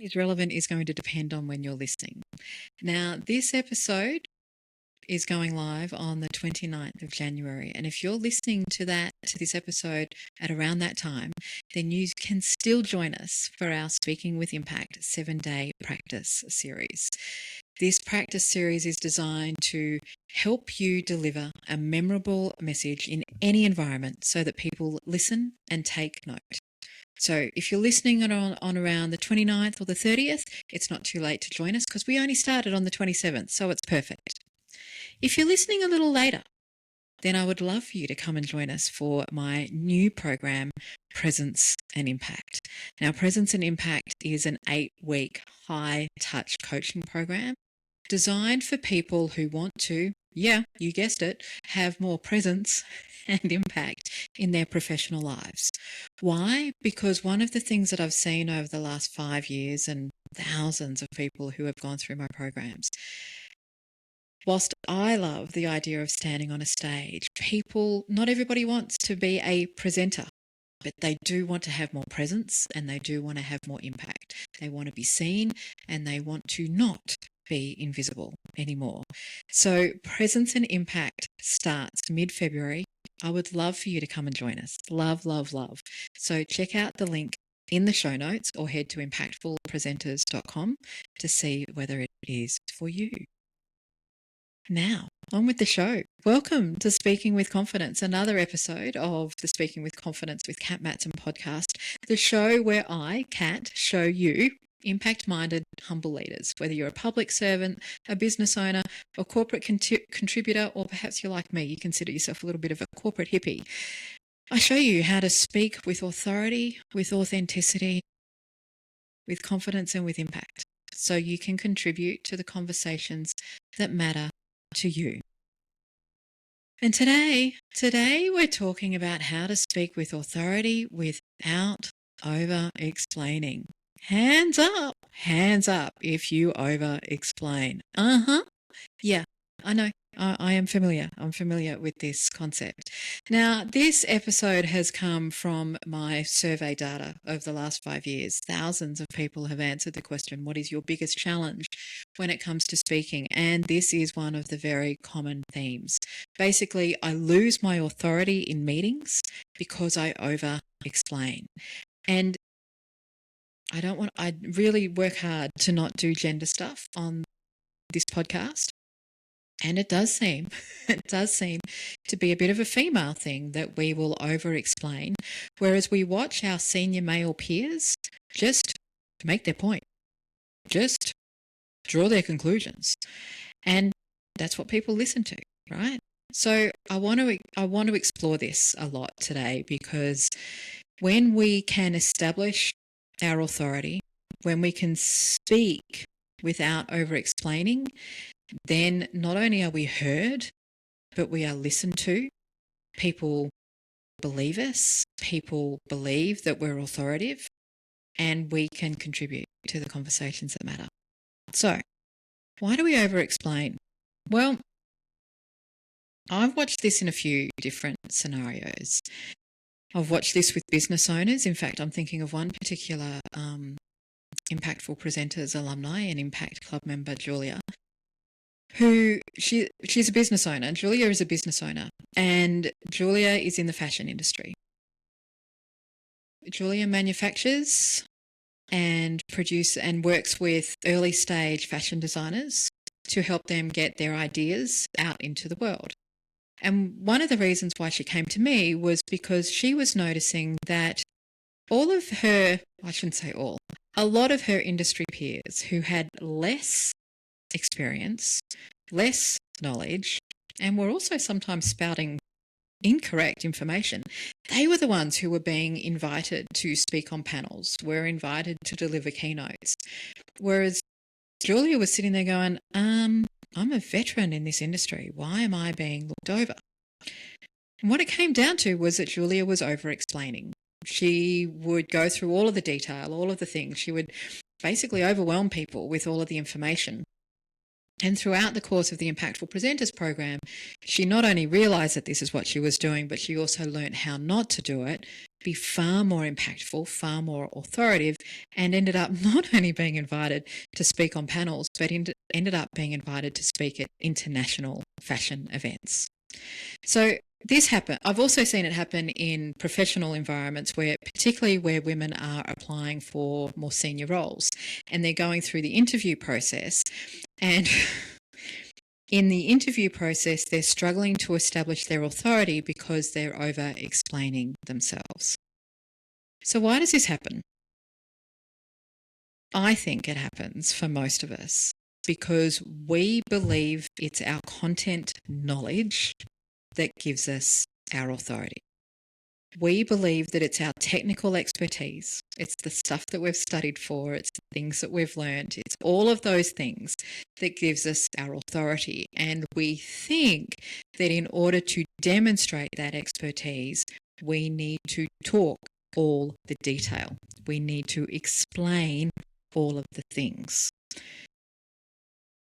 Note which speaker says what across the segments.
Speaker 1: is relevant is going to depend on when you're listening. Now, this episode is going live on the 29th of January. And if you're listening to this episode at around that time, then you can still join us for our Speaking with Impact 7-day practice series. This practice series is designed to help you deliver a memorable message in any environment so that people listen and take note. So if you're listening on around the 29th or the 30th, it's not too late to join us because we only started on the 27th, so it's perfect. If you're listening a little later, then I would love for you to come and join us for my new program, Presence and Impact. Now, Presence and Impact is an 8-week high-touch coaching program designed for people who want to, yeah, you guessed it, have more presence and impact in their professional lives. Why? Because one of the things that I've seen over the last 5 years and thousands of people who have gone through my programs, whilst I love the idea of standing on a stage, not everybody wants to be a presenter, but they do want to have more presence and they do want to have more impact. They want to be seen and they want to not be invisible anymore. So presence and impact starts mid-February. I would love for you to come and join us. Love, love, love. So check out the link in the show notes or head to impactfulpresenters.com to see whether it is for you. Now, on with the show. Welcome to Speaking with Confidence, another episode of the Speaking with Confidence with Kat Matson podcast, the show where I, Kat, show you impact-minded, humble leaders, whether you're a public servant, a business owner, a corporate contributor, or perhaps you're like me, you consider yourself a little bit of a corporate hippie. I show you how to speak with authority, with authenticity, with confidence, and with impact, so you can contribute to the conversations that matter to you. And today we're talking about how to speak with authority without over-explaining. Hands up if you over-explain. Yeah, I know. I am familiar. I'm familiar with this concept. Now, this episode has come from my survey data over the last 5 years. Thousands of people have answered the question, what is your biggest challenge when it comes to speaking? And this is one of the very common themes. Basically, I lose my authority in meetings because I over-explain. And I really work hard to not do gender stuff on this podcast. And it does seem to be a bit of a female thing that we will over-explain, whereas we watch our senior male peers just make their point, just draw their conclusions. And that's what people listen to, right? So I want to explore this a lot today, because when we can establish our authority, when we can speak without over-explaining, then not only are we heard, but we are listened to. People believe us, people believe that we're authoritative, and we can contribute to the conversations that matter. So, why do we over-explain? Well, I've watched this in a few different scenarios. I've watched this with business owners. In fact, I'm thinking of one particular Impactful Presenters alumni and Impact Club member, Julia, who she's a business owner. Julia is a business owner, and Julia is in the fashion industry. Julia manufactures and produces and works with early stage fashion designers to help them get their ideas out into the world. And one of the reasons why she came to me was because she was noticing that a lot of her industry peers who had less experience, less knowledge, and were also sometimes spouting incorrect information, they were the ones who were being invited to speak on panels, were invited to deliver keynotes. Whereas Julia was sitting there going, I'm a veteran in this industry. Why am I being looked over? And what it came down to was that Julia was over-explaining. She would go through all of the detail, all of the things. She would basically overwhelm people with all of the information. And throughout the course of the Impactful Presenters program, she not only realised that this is what she was doing, but she also learnt how not to do it be far more impactful, far more authoritative, and ended up not only being invited to speak on panels, but ended up being invited to speak at international fashion events. So this happened. I've also seen it happen in professional environments where, particularly where women are applying for more senior roles and they're going through the interview process, and in the interview process, they're struggling to establish their authority because they're over explaining themselves. So why does this happen? I think it happens for most of us because we believe it's our content knowledge that gives us our authority. We believe that it's our technical expertise. It's the stuff that we've studied for. It's the things that we've learned. It's all of those things that gives us our authority. And we think that in order to demonstrate that expertise, we need to talk all the detail. We need to explain all of the things.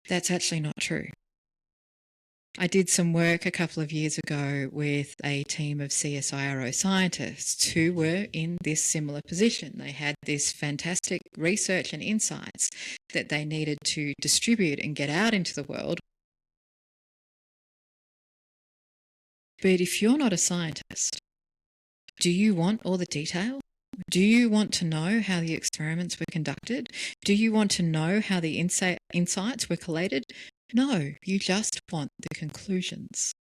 Speaker 1: That's actually not true. I did some work a couple of years ago with a team of CSIRO scientists who were in this similar position. They had this fantastic research and insights that they needed to distribute and get out into the world. But if you're not a scientist, do you want all the detail? Do you want to know how the experiments were conducted? Do you want to know how the insights were collated? No, you just want the conclusions.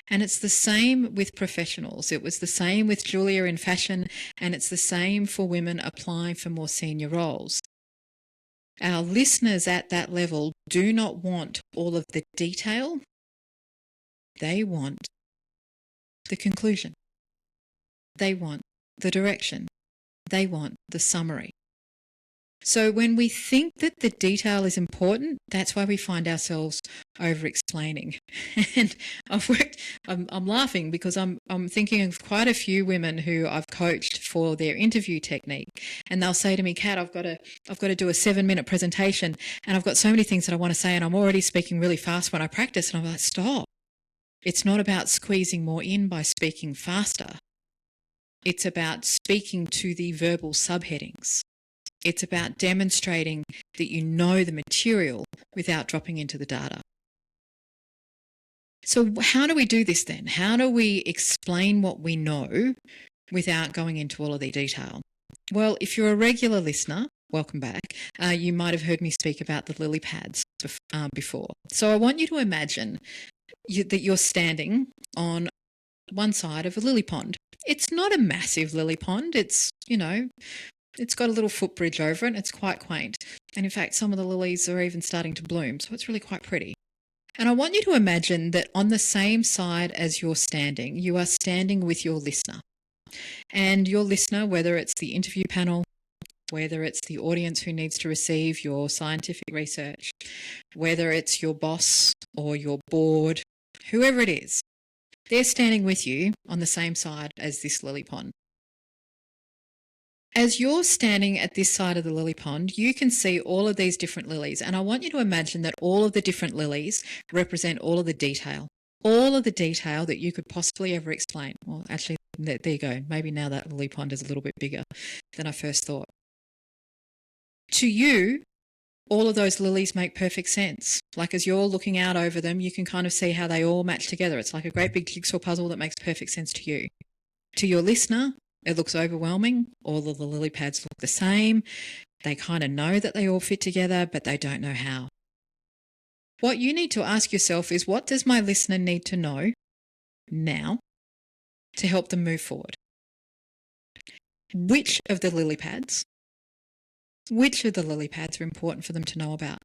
Speaker 1: And it's the same with professionals. It was the same with Julia in fashion, and it's the same for women applying for more senior roles. Our listeners at that level do not want all of the detail. They want the conclusion. They want the direction. They want the summary. So when we think that the detail is important, that's why we find ourselves over-explaining. And I'm laughing because I'm thinking of quite a few women who I've coached for their interview technique, and they'll say to me, Kat, I've got to do a 7-minute presentation, and I've got so many things that I want to say, and I'm already speaking really fast when I practice, and I'm like, stop. It's not about squeezing more in by speaking faster. It's about speaking to the verbal subheadings. It's about demonstrating that you know the material without dropping into the data. So how do we do this then? How do we explain what we know without going into all of the detail? Well, if you're a regular listener, welcome back. You might have heard me speak about the lily pads before. So I want you to imagine that you're standing on one side of a lily pond. It's not a massive lily pond. It's got a little footbridge over it. It's quite quaint. And in fact, some of the lilies are even starting to bloom. So it's really quite pretty. And I want you to imagine that on the same side as you're standing, you are standing with your listener. And your listener, whether it's the interview panel, whether it's the audience who needs to receive your scientific research, whether it's your boss or your board, whoever it is, they're standing with you on the same side as this lily pond. As you're standing at this side of the lily pond, you can see all of these different lilies. And I want you to imagine that all of the different lilies represent all of the detail that you could possibly ever explain. Well, actually, there you go. Maybe now that lily pond is a little bit bigger than I first thought. To you, all of those lilies make perfect sense. Like as you're looking out over them, you can kind of see how they all match together. It's like a great big jigsaw puzzle that makes perfect sense to you. To your listener, it looks overwhelming. All of the lily pads look the same. They kind of know that they all fit together, but they don't know how. What you need to ask yourself is, what does my listener need to know now to help them move forward? Which of the lily pads are important for them to know about?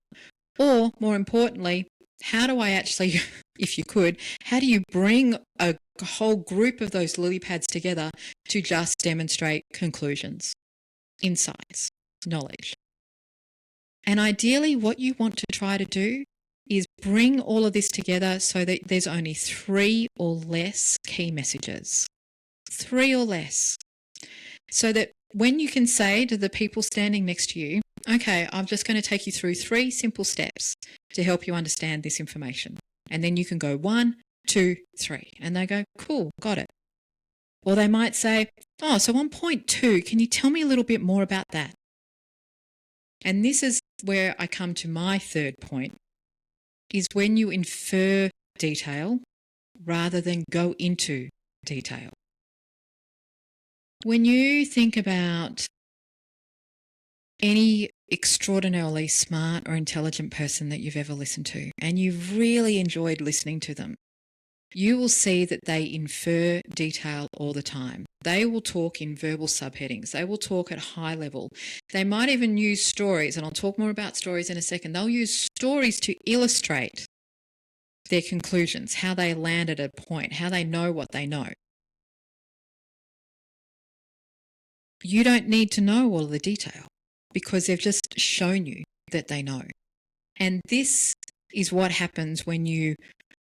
Speaker 1: Or more importantly, how do I actually, if you could, how do you bring a whole group of those lily pads together to just demonstrate conclusions, insights, knowledge? And ideally, what you want to try to do is bring all of this together so that there's only 3 or less key messages. 3 or less. So that when you can say to the people standing next to you, okay, I'm just going to take you through 3 simple steps to help you understand this information. And then you can go 1, 2, 3. And they go, cool, got it. Or they might say, oh, so on point 2, can you tell me a little bit more about that? And this is where I come to my third point, is when you infer detail rather than go into detail. When you think about any extraordinarily smart or intelligent person that you've ever listened to, and you've really enjoyed listening to them, you will see that they infer detail all the time. They will talk in verbal subheadings. They will talk at high level. They might even use stories, and I'll talk more about stories in a second. They'll use stories to illustrate their conclusions, how they land at a point, how they know what they know. You don't need to know all of the detail because they've just shown you that they know. And this is what happens when you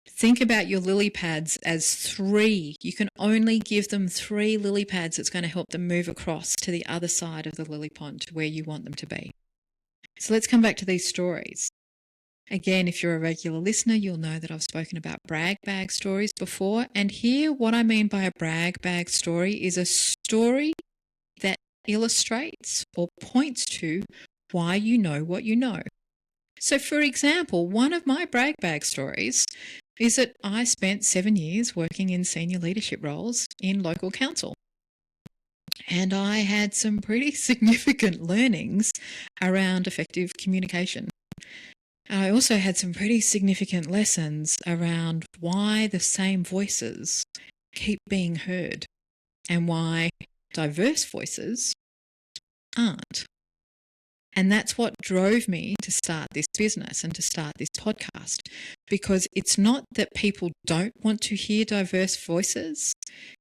Speaker 1: think about your lily pads as 3. You can only give them 3 lily pads that's going to help them move across to the other side of the lily pond to where you want them to be. So let's come back to these stories. Again, if you're a regular listener, you'll know that I've spoken about brag bag stories before. And here, what I mean by a brag bag story is a story that illustrates or points to why you know what you know. So, for example, one of my brag bag stories is that I spent 7 years working in senior leadership roles in local council. And I had some pretty significant learnings around effective communication. I also had some pretty significant lessons around why the same voices keep being heard and why diverse voices aren't. And that's what drove me to start this business and to start this podcast, because it's not that people don't want to hear diverse voices.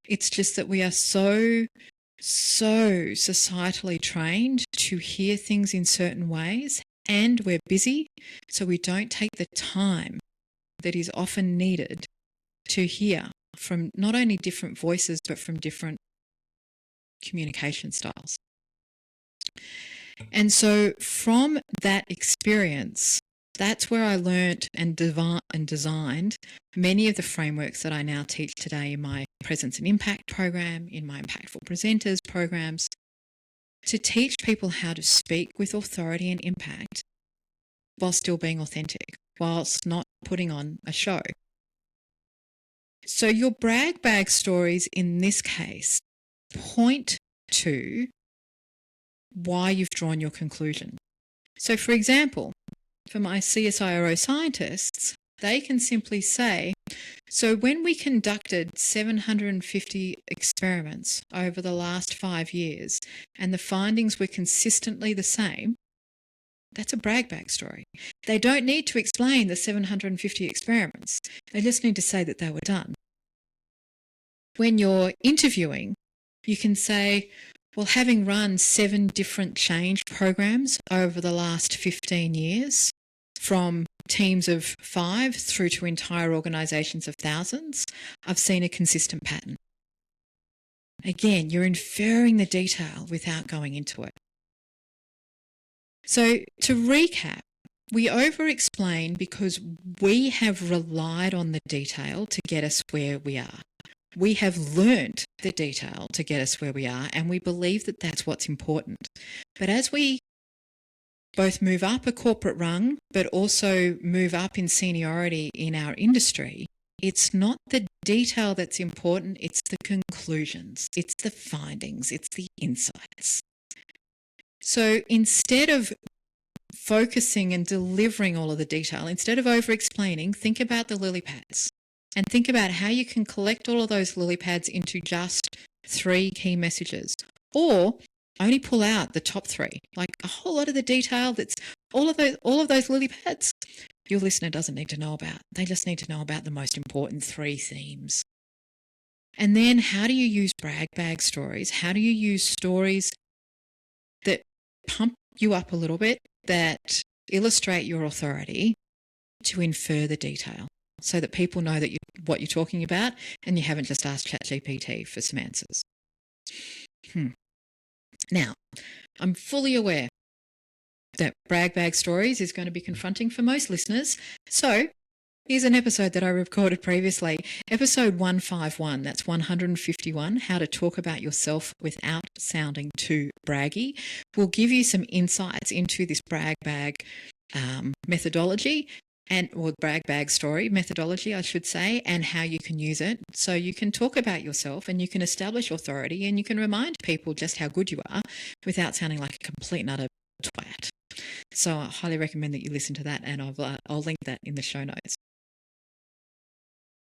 Speaker 1: It's just that we are so societally trained to hear things in certain ways, and we're busy, so we don't take the time that is often needed to hear from not only different voices, but from different communication styles. And so from that experience, that's where I learnt and designed many of the frameworks that I now teach today in my Presence and Impact program, in my Impactful Presenters programs, to teach people how to speak with authority and impact while still being authentic, whilst not putting on a show. So your brag bag stories in this case point to why you've drawn your conclusion. So for example, for my CSIRO scientists, they can simply say, so when we conducted 750 experiments over the last 5 years and the findings were consistently the same, that's a brag bag story. They don't need to explain the 750 experiments. They just need to say that they were done. When you're interviewing, you can say, well, having run 7 different change programs over the last 15 years, from teams of 5 through to entire organisations of thousands, I've seen a consistent pattern. Again, you're inferring the detail without going into it. So to recap, we over-explain because we have relied on the detail to get us where we are. We have learnt the detail to get us where we are, and we believe that that's what's important. But as we both move up a corporate rung, but also move up in seniority in our industry, it's not the detail that's important, it's the conclusions, it's the findings, it's the insights. So instead of focusing and delivering all of the detail, instead of over-explaining, think about the lily pads and think about how you can collect all of those lily pads into just 3 key messages, or only pull out the top 3, like a whole lot of the detail that's all of those lily pads your listener doesn't need to know about. They just need to know about the most important 3 themes. And then how do you use brag bag stories? How do you use stories that pump you up a little bit, that illustrate your authority, to infer the detail so that people know that what you're talking about and you haven't just asked ChatGPT for some answers? Now, I'm fully aware that brag bag stories is going to be confronting for most listeners. So Here's an episode that I recorded previously, episode 151, that's 151, how to talk about yourself without sounding too braggy. We'll give you some insights into this brag bag methodology or brag bag story methodology, I should say, and how you can use it so you can talk about yourself and you can establish authority and you can remind people just how good you are without sounding like a complete and utter twat. So I highly recommend that you listen to that, and I'll link that in the show notes.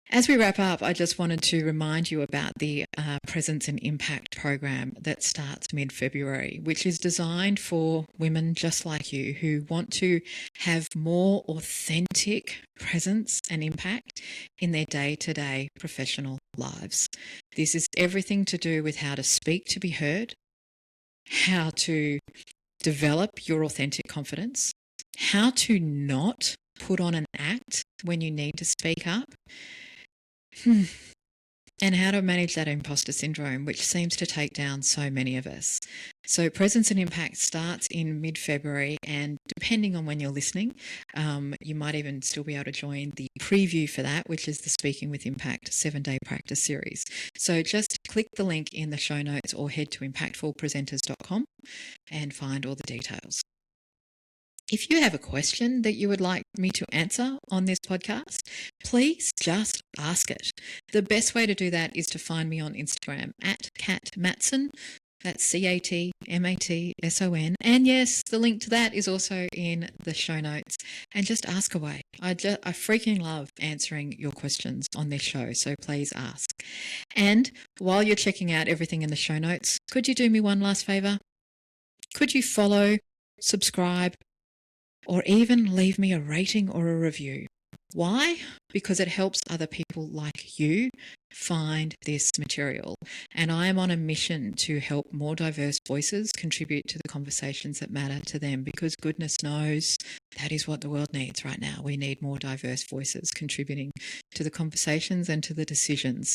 Speaker 1: As we wrap up, I just wanted to remind you about the Presence and Impact program that starts mid-February, which is designed for women just like you who want to have more authentic presence and impact in their day-to-day professional lives. This is everything to do with how to speak to be heard, how to develop your authentic confidence, how to not put on an act when you need to speak up, and how to manage that imposter syndrome, which seems to take down so many of us. So Presence and Impact starts in mid-February, and depending on when you're listening, you might even still be able to join the preview for that, which is the Speaking with Impact 7-day practice series. So just click the link in the show notes or head to impactfulpresenters.com and find all the details. If you have a question that you would like me to answer on this podcast, please just ask it. The best way to do that is to find me on Instagram at Kat Matson. That's CATMATSON. And yes, the link to that is also in the show notes. And just ask away. I freaking love answering your questions on this show, so please ask. And while you're checking out everything in the show notes, could you do me one last favor? Could you follow, subscribe, or even leave me a rating or a review? Why? Because it helps other people like you find this material. And I am on a mission to help more diverse voices contribute to the conversations that matter to them, because goodness knows that is what the world needs right now. We need more diverse voices contributing to the conversations and to the decisions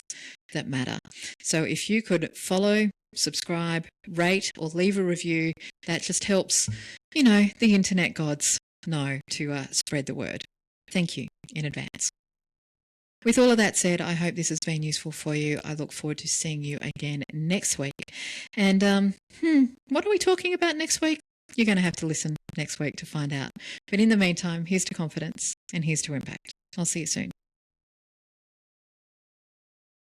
Speaker 1: that matter. So if you could follow, subscribe, rate, or leave a review, that just helps, the internet gods know to spread the word. Thank you in advance. With all of that said, I hope this has been useful for you. I look forward to seeing you again next week. And what are we talking about next week? You're going to have to listen next week to find out. But in the meantime, here's to confidence and here's to impact. I'll see you soon.